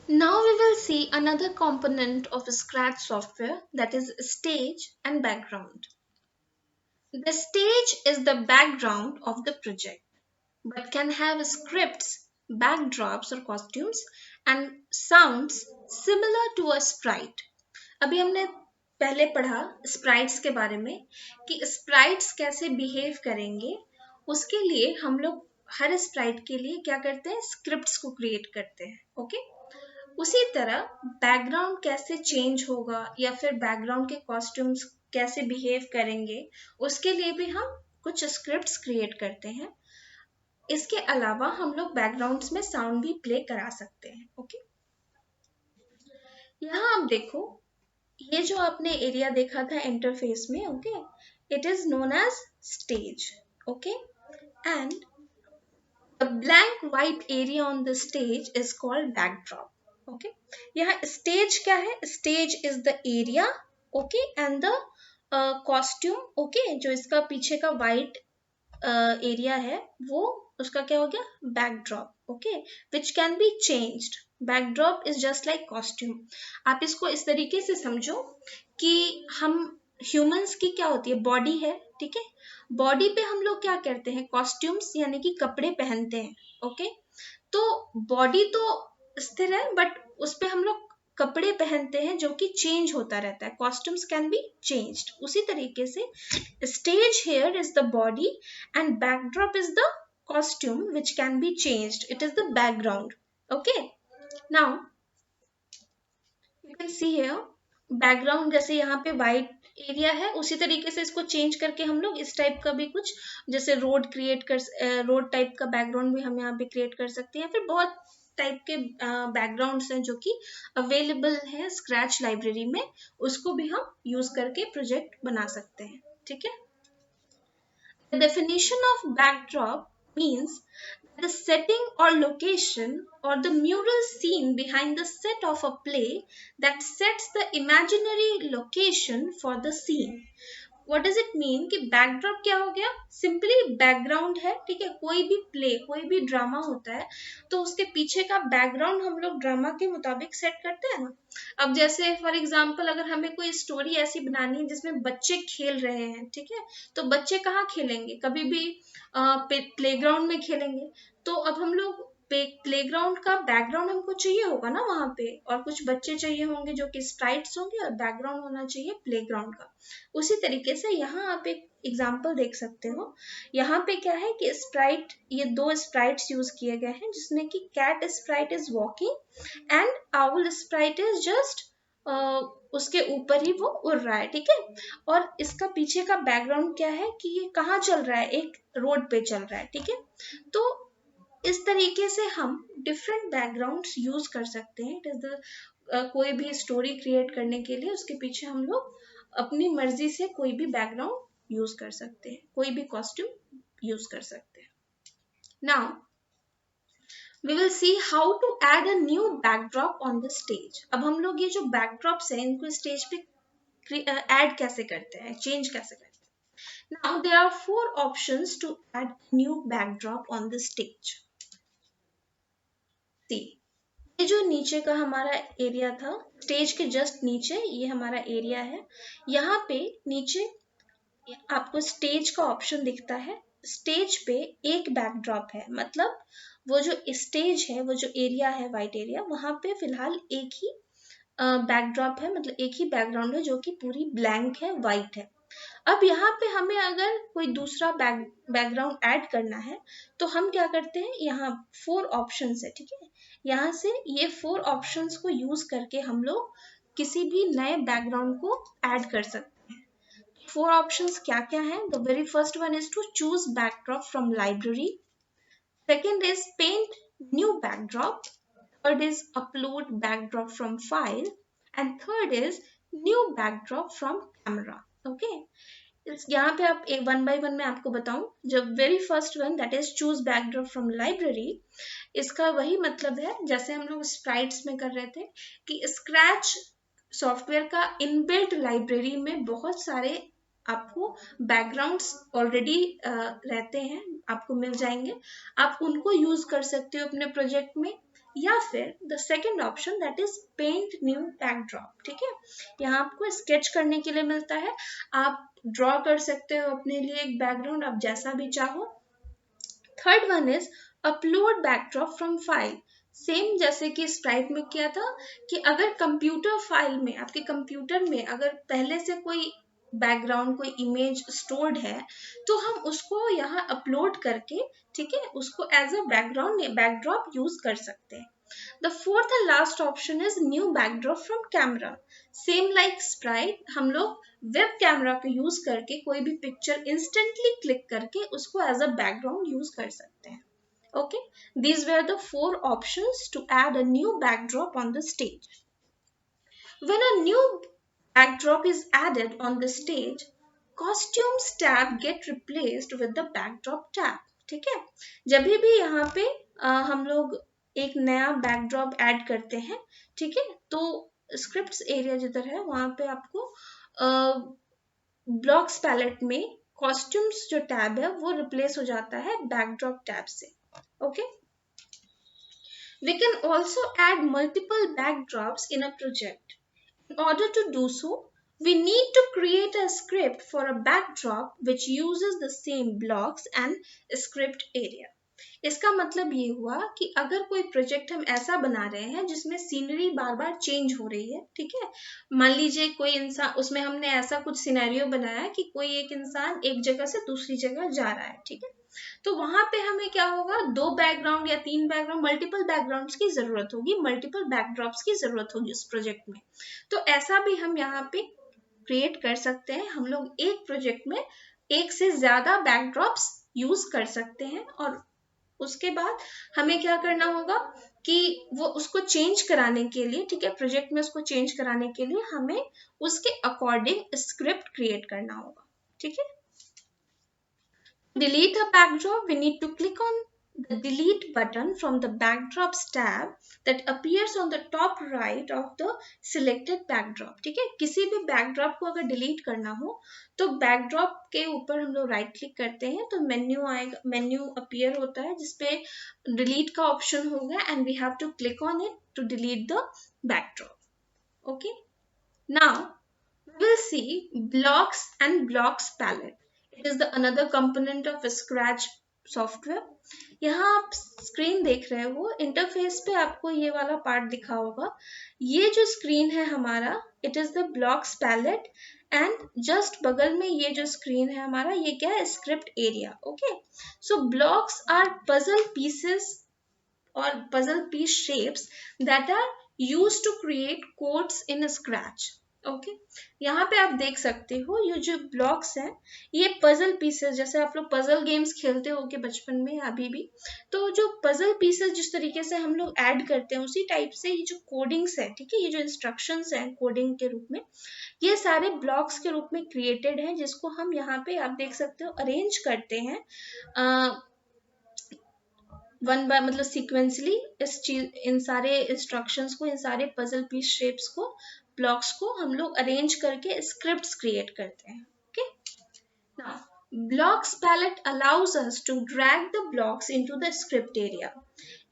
Now we will see another component of Scratch software, that is stage and background. The stage is the background of the project but can have scripts, backdrops or costumes and sounds similar to a sprite. अभी हमने पहले पढ़ा sprites के बारे में कि sprites कैसे behave करेंगे। उसके लिए हम लोग हर स्प्राइट के लिए क्या करते हैं, स्क्रिप्ट्स को क्रिएट करते हैं। ओके, उसी तरह बैकग्राउंड कैसे चेंज होगा या फिर बैकग्राउंड के कॉस्ट्यूम्स कैसे बिहेव करेंगे, उसके लिए भी हम कुछ स्क्रिप्ट्स क्रिएट करते हैं। इसके अलावा हम लोग बैकग्राउंड्स में साउंड भी प्ले करा सकते हैं। ओके, यहाँ आप देखो, ये जो आपने एरिया देखा था इंटरफेस में, okay, it is known as stage. Okay, and the blank white area on the stage is called backdrop. Okay, यहाँ स्टेज क्या है, stage is the area, okay, and the costume, okay, जो इसका पीछे का व्हाइट एरिया है वो उसका क्या हो गया, backdrop. Okay, which can be changed. Backdrop is just like costume. आप इसको इस तरीके से समझो कि हम ह्यूमंस की क्या होती है, बॉडी है, ठीक है, बॉडी पे हम लोग क्या करते हैं, कॉस्ट्यूम्स यानी कि कपड़े पहनते हैं। ओके, तो बॉडी तो स्थिर है बट उस पे हम लोग कपड़े पहनते हैं जो कि चेंज होता रहता है, कॉस्ट्यूम्स कैन बी चेंज्ड। उसी तरीके से stage here is the body and backdrop is the costume which can be changed, it is the background. Okay, now you can see here background, जैसे यहाँ पे white एरिया है उसी तरीके से इसको चेंज करके हम लोग इस टाइप का भी कुछ, जैसे रोड क्रिएट कर, रोड टाइप का बैकग्राउंड भी हम यहाँ पे क्रिएट कर सकते हैं। फिर बहुत टाइप के बैकग्राउंड्स हैं जो कि अवेलेबल है स्क्रैच लाइब्रेरी में, उसको भी हम यूज करके प्रोजेक्ट बना सकते हैं। ठीक है, the definition of backdrop means the setting or location or the mural scene behind the set of a play that sets the imaginary location for the scene. What does it mean कि backdrop क्या हो गया, simply background है। ठीक है, कोई भी play, कोई भी ड्रामा होता है तो उसके पीछे का बैकग्राउंड हम लोग ड्रामा के मुताबिक सेट करते हैं ना। अब जैसे फॉर एग्जांपल अगर हमें कोई स्टोरी ऐसी बनानी है जिसमें बच्चे खेल रहे हैं, ठीक है, तो बच्चे कहाँ खेलेंगे, कभी भी प्लेग्राउंड में खेलेंगे। तो अब हम लोग प्लेग्राउंड का बैकग्राउंड हमको चाहिए होगा ना वहां पे, और कुछ बच्चे चाहिए होंगे जो कि स्प्राइट्स होंगे और बैकग्राउंड होना चाहिए प्लेग्राउंड का। उसी तरीके से यहाँ आप एक एग्जाम्पल देख सकते हो। यहाँ पे क्या है कि स्प्राइट, ये दो स्प्राइट्स यूज किए गए हैं जिसमें कि cat sprite is walking and owl sprite is just उसके ऊपर ही वो उड़ रहा है। ठीक है, और इसका पीछे का बैकग्राउंड क्या है कि ये कहाँ चल रहा है, एक रोड पे चल रहा है। ठीक है, तो इस तरीके से हम डिफरेंट बैकग्राउंड्स यूज कर सकते हैं। इट इज द कोई भी स्टोरी क्रिएट करने के लिए उसके पीछे हम लोग अपनी मर्जी से कोई भी बैकग्राउंड यूज कर सकते हैं, कोई भी कॉस्ट्यूम यूज कर सकते हैं। Now we will see how to add a new backdrop on the stage. अब हम लोग ये जो backdrops हैं इनको स्टेज पे ऐड कैसे करते हैं, चेंज कैसे करते हैं। Now there are 4 options to add new backdrop on the stage. See, ये जो नीचे का हमारा एरिया था, स्टेज के जस्ट नीचे ये हमारा एरिया है। यहाँ पे नीचे आपको स्टेज का ऑप्शन दिखता है। स्टेज पे एक बैकड्रॉप है, मतलब वो जो स्टेज है, वो जो एरिया है व्हाइट एरिया, वहां पे फिलहाल एक ही बैकड्रॉप है, मतलब एक ही बैकग्राउंड है जो कि पूरी ब्लैंक है, व्हाइट है। अब यहाँ पे हमें अगर कोई दूसरा बैकग्राउंड ऐड करना है तो हम क्या करते हैं, यहाँ 4 ऑप्शंस है। ठीक है, यहाँ से ये 4 ऑप्शंस को यूज करके हम लोग किसी भी नए बैकग्राउंड को ऐड कर सकते हैं। 4 ऑप्शंस क्या क्या है, the very first one is to choose backdrop from library, second is paint new backdrop, third is upload backdrop from file, and third is new backdrop from camera. Okay, यहाँ पे आप एक वन बाय वन में आपको बताऊं। जब very first one that is choose backdrop from library, इसका वही मतलब है जैसे हम लोग स्प्राइट्स में कर रहे थे कि स्क्रैच सॉफ्टवेयर का इनबिल्ट लाइब्रेरी में बहुत सारे आपको बैकग्राउंड्स ऑलरेडी रहते हैं, आपको मिल जाएंगे। आप उनको यूज कर सकते हो अपने प्रोजेक्ट में या फिर the second option that is paint new backdrop. ठीक है, यहाँ आपको स्केच करने के लिए मिलता है, आप ड्रॉ कर सकते हो अपने लिए एक बैकग्राउंड आप जैसा भी चाहो। Third one is upload backdrop from file. Same जैसे कि स्प्राइट में किया था कि अगर कंप्यूटर फाइल में, आपके कंप्यूटर में अगर पहले से कोई बैकग्राउंड कोई इमेज स्टोर्ड है तो हम उसको यहाँ अपलोड करके, ठीक है, उसको as a background backdrop use कर सकते हैं। The fourth and last option is new backdrop from camera. Same like sprite, हम लोग वेब कैमरा को यूज करके कोई भी पिक्चर इंस्टेंटली क्लिक करके उसको एज अ बैकग्राउंड यूज कर सकते हैं। Okay, these were the 4 options to add a new backdrop on the stage. When a new backdrop is added on the stage, costumes tab get replaced with the backdrop tab. ठीक है, जब भी यहाँ पे हम लोग एक नया बैकड्रॉप ऐड करते हैं, ठीक है, तो स्क्रिप्ट्स एरिया जिधर है वहां पे आपको ब्लॉक्स पैलेट में कॉस्ट्यूम्स जो टैब है वो रिप्लेस हो जाता है बैकड्रॉप टैब से। Okay, we can also add multiple backdrops in a project. In order to do so, we need to create a script for a backdrop which uses the same blocks and script area. इसका मतलब ये हुआ कि अगर कोई project हम ऐसा बना रहे हैं जिसमें सीनरी बार बार चेंज हो रही है, ठीक है, मान लीजिए कोई इंसान, उसमें हमने ऐसा कुछ सिनेरियो बनाया कि कोई एक इंसान एक जगह से दूसरी जगह जा रहा है, ठीक है, तो वहां पे हमें क्या होगा, 2 बैकग्राउंड या 3 बैकग्राउंड, मल्टीपल बैकग्राउंड्स की जरूरत होगी, मल्टीपल बैकड्रॉप्स की जरूरत होगी उस प्रोजेक्ट में। तो ऐसा भी हम यहाँ पे क्रिएट कर सकते हैं, हम लोग एक प्रोजेक्ट में एक से ज्यादा बैकड्रॉप्स यूज कर सकते हैं और उसके बाद हमें क्या करना होगा कि वो उसको चेंज कराने के लिए, ठीक है, प्रोजेक्ट में उसको चेंज कराने के लिए हमें उसके अकॉर्डिंग स्क्रिप्ट क्रिएट करना होगा। ठीक है, delete a backdrop, we need to click on the delete button from the backdrops tab that appears on the top right of the selected backdrop। ठीक है, किसी भी बैकड्रॉप को अगर डिलीट करना हो तो बैकड्रॉप के ऊपर हम लोग राइट क्लिक करते हैं तो मेन्यू आएगा, मेन्यू अपीयर होता है जिसपे डिलीट का ऑप्शन होगा and we have to click on it to delete the backdrop. Okay, now we will see blocks and blocks palette. It is the another component of Scratch software. यहाँ आप screen देख रहे हो, interface पे आपको ये वाला पार्ट दिखा होगा, ये जो स्क्रीन है हमारा, it is the blocks palette and just बगल में ये जो स्क्रीन है हमारा, ये क्या है, script area. Okay, so blocks are puzzle pieces or puzzle piece shapes that are used to create codes in Scratch. Okay, यहाँ पे आप देख सकते हो ये जो ब्लॉक्स हैं ये पजल पीसेस, जैसे आप लोग पजल गेम्स खेलते हो के बचपन में अभी भी, तो जो पजल पीसेस जिस तरीके से हम लोग ऐड करते हैं उसी टाइप से ये जो कोडिंग्स है, ठीक है, ये जो इंस्ट्रक्शंस हैं कोडिंग के रूप में, ये सारे ब्लॉक्स के रूप में क्रिएटेड हैं जिसको हम यहाँ पे आप देख सकते हो अरेंज करते हैं वन बाय, मतलब सीक्वेंसली इस चीज, इन सारे इंस्ट्रक्शंस को, इन सारे पजल पीस शेप्स को, ब्लॉक्स को हम लोग अरेंज करके स्क्रिप्ट्स क्रिएट करते हैं। Okay, now blocks palette allows us to drag the blocks into the script area.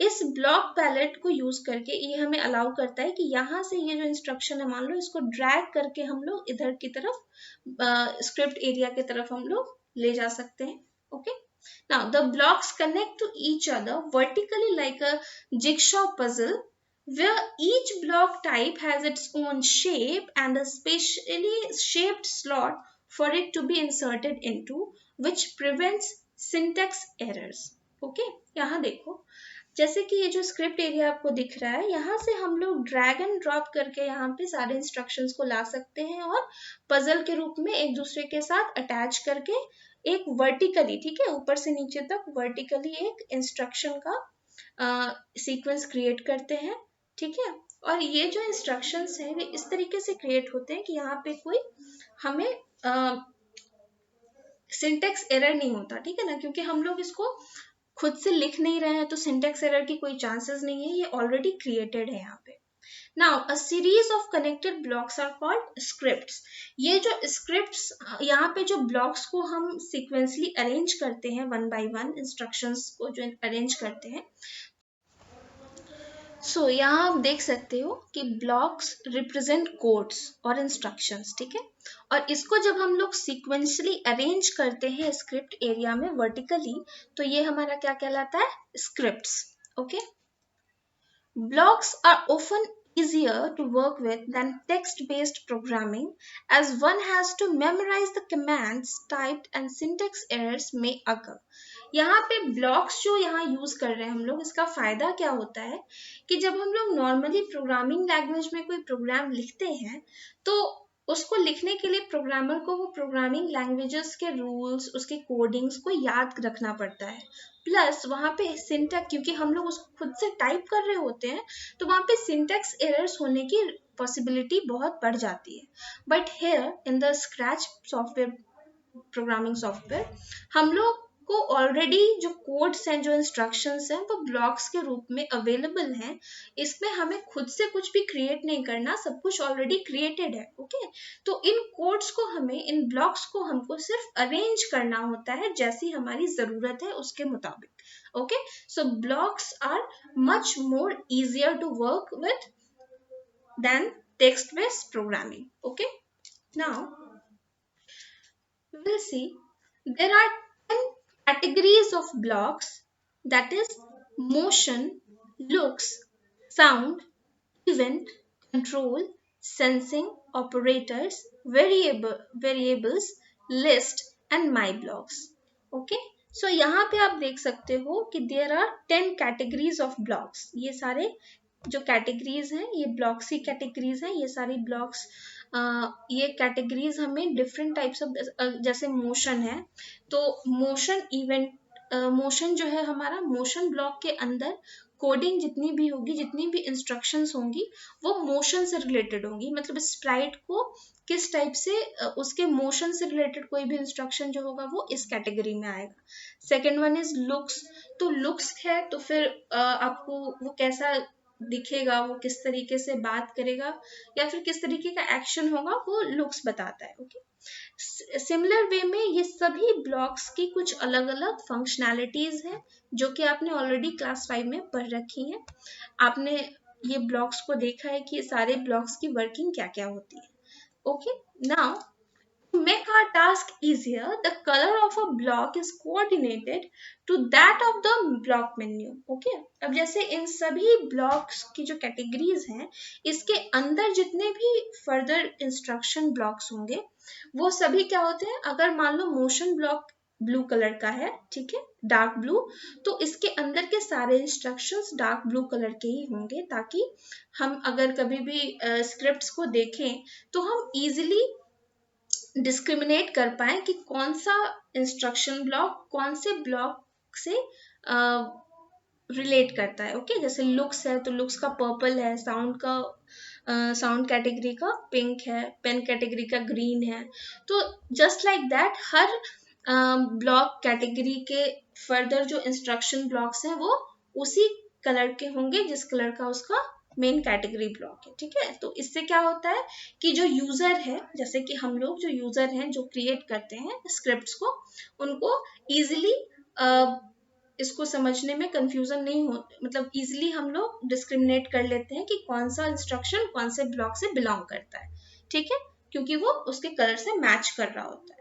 इस ब्लॉक पैलेट को यूज करके ये हमें अलाउ करता है कि यहाँ से ये जो इंस्ट्रक्शन है, मान लो इसको ड्रैग करके हम लोग इधर की तरफ स्क्रिप्ट एरिया की तरफ हम लोग ले जा सकते हैं। Okay, now the blocks connect to each other vertically like a jigsaw puzzle where each block type has its own shape and a specially shaped slot for it to be inserted into, which prevents syntax errors. Okay, यहाँ देखो, जैसे कि ये जो script area आपको दिख रहा है, यहाँ से हम लोग ड्रैग एंड ड्रॉप करके यहाँ पे सारे इंस्ट्रक्शंस को ला सकते हैं और पजल के रूप में एक दूसरे के साथ अटैच करके एक वर्टिकली, ठीक है, ऊपर से नीचे तक वर्टिकली एक इंस्ट्रक्शन का सीक्वेंस क्रिएट करते हैं। ठीक है, और ये जो इंस्ट्रक्शंस हैं वे इस तरीके से क्रिएट होते हैं कि यहाँ पे कोई हमें सिंटेक्स एरर नहीं होता, ठीक है ना, क्योंकि हम लोग इसको खुद से लिख नहीं रहे हैं तो सिंटेक्स एरर की कोई चांसेस नहीं है, ये ऑलरेडी क्रिएटेड है यहाँ पे। Now, a series of connected blocks are called scripts. ये जो scripts, यहाँ पे जो blocks को हम sequentially arrange करते हैं वन बाय वन, instructions को जो arrange करते हैं, सो यहाँ आप देख सकते हो कि ब्लॉक्स रिप्रेजेंट कोड्स और इंस्ट्रक्शंस, ठीक है। और इसको जब हम लोग सीक्वेंशियली अरेंज करते हैं स्क्रिप्ट एरिया में वर्टिकली, तो ये हमारा क्या कहलाता है, scripts. Okay, blocks are often easier to work with than text-based programming, as one has to memorize the commands typed and syntax errors may occur. यहाँ पे ब्लॉक्स जो यहाँ यूज कर रहे हैं हम लोग, इसका फायदा क्या होता है कि जब हम लोग नॉर्मली प्रोग्रामिंग लैंग्वेज में कोई प्रोग्राम लिखते हैं, तो उसको लिखने के लिए प्रोग्रामर को वो प्रोग्रामिंग लैंग्वेजेस के रूल्स, उसके कोडिंग्स को याद रखना पड़ता है। प्लस वहाँ पे सिंटैक्स, क्योंकि हम लोग उसको खुद से टाइप कर रहे होते हैं, तो वहाँ पे सिंटैक्स एरर्स होने की पॉसिबिलिटी बहुत बढ़ जाती है। But here in the scratch software, programming software, हम लोग को ऑलरेडी जो कोड्स हैं, जो इंस्ट्रक्शंस हैं, वो ब्लॉक्स के रूप में अवेलेबल हैं। इसमें हमें खुद से कुछ भी क्रिएट नहीं करना, सब कुछ ऑलरेडी क्रिएटेड है। ओके, तो इन कोड्स को हमें, इन ब्लॉक्स को हमको सिर्फ अरेंज करना होता है जैसी हमारी जरूरत है उसके मुताबिक। Okay, so blocks are much more easier to work with than text based programming. Okay, now we will see there are 10 categories of blocks, that is motion, looks, sound, event, control, sensing, operators, variables, list and my blocks. Okay, so यहाँ पे आप देख सकते हो कि there are 10 categories of blocks. ये सारे जो कैटेगरीज हैं, ये ब्लॉक्स की कैटेगरीज हैं। ये सारी ब्लॉक्स, ये कैटेगरीज हमें डिफरेंट टाइप्स ऑफ, जैसे मोशन है, तो मोशन इवेंट, मोशन जो है हमारा, मोशन ब्लॉक के अंदर कोडिंग जितनी भी होगी, जितनी भी इंस्ट्रक्शंस होंगी, वो मोशन से रिलेटेड होंगी। मतलब स्प्राइट को किस टाइप से, उसके मोशन से रिलेटेड कोई भी इंस्ट्रक्शन जो होगा वो इस कैटेगरी में आएगा। सेकेंड वन इज लुक्स, तो लुक्स है तो फिर आपको वो कैसा दिखेगा, वो किस तरीके से बात करेगा, या फिर किस तरीके का एक्शन होगा, वो लुक्स बताता है। ओके, सिमिलर वे में ये सभी ब्लॉक्स की कुछ अलग अलग फंक्शनैलिटीज हैं, जो कि आपने ऑलरेडी क्लास 5 में पढ़ रखी हैं। आपने ये ब्लॉक्स को देखा है कि सारे ब्लॉक्स की वर्किंग क्या क्या होती है। Okay, now to make our task easier, the color of a block is coordinated to that of the block menu. Okay? अब जैसे इन सभी ब्लॉक्स की जो कैटेगरीज हैं, इसके अंदर जितने भी फर्दर इंस्ट्रक्शन ब्लॉक्स होंगे, वो सभी क्या होते हैं, अगर मान लो मोशन ब्लॉक ब्लू कलर का है, ठीक है, डार्क ब्लू, तो इसके अंदर के सारे इंस्ट्रक्शंस डार्क ब्लू कलर के ही होंगे, ताकि हम अगर कभी भी स्क्रिप्ट्स को देखें तो हम इजीली डिस्क्रिमिनेट कर पाए कि कौन सा इंस्ट्रक्शन ब्लॉक कौन से ब्लॉक से रिलेट करता है। ओके, जैसे लुक्स है तो लुक्स का पर्पल है, साउंड का साउंड कैटेगरी का पिंक है, पेन कैटेगरी का ग्रीन है। तो just like that her block category के फर्दर जो इंस्ट्रक्शन ब्लॉक्स हैं वो उसी कलर के होंगे जिस कलर का उसका मेन कैटेगरी ब्लॉक है। ठीक है, तो इससे क्या होता है कि जो यूजर है, जैसे कि हम लोग जो यूजर हैं जो क्रिएट करते हैं स्क्रिप्ट्स को, उनको इजीली इसको समझने में कंफ्यूजन नहीं हो, मतलब इजीली हम लोग डिस्क्रिमिनेट कर लेते हैं कि कौन सा इंस्ट्रक्शन कौन से ब्लॉक से बिलोंग करता है। ठीक है, क्योंकि वो उसके कलर से मैच कर रहा होता है।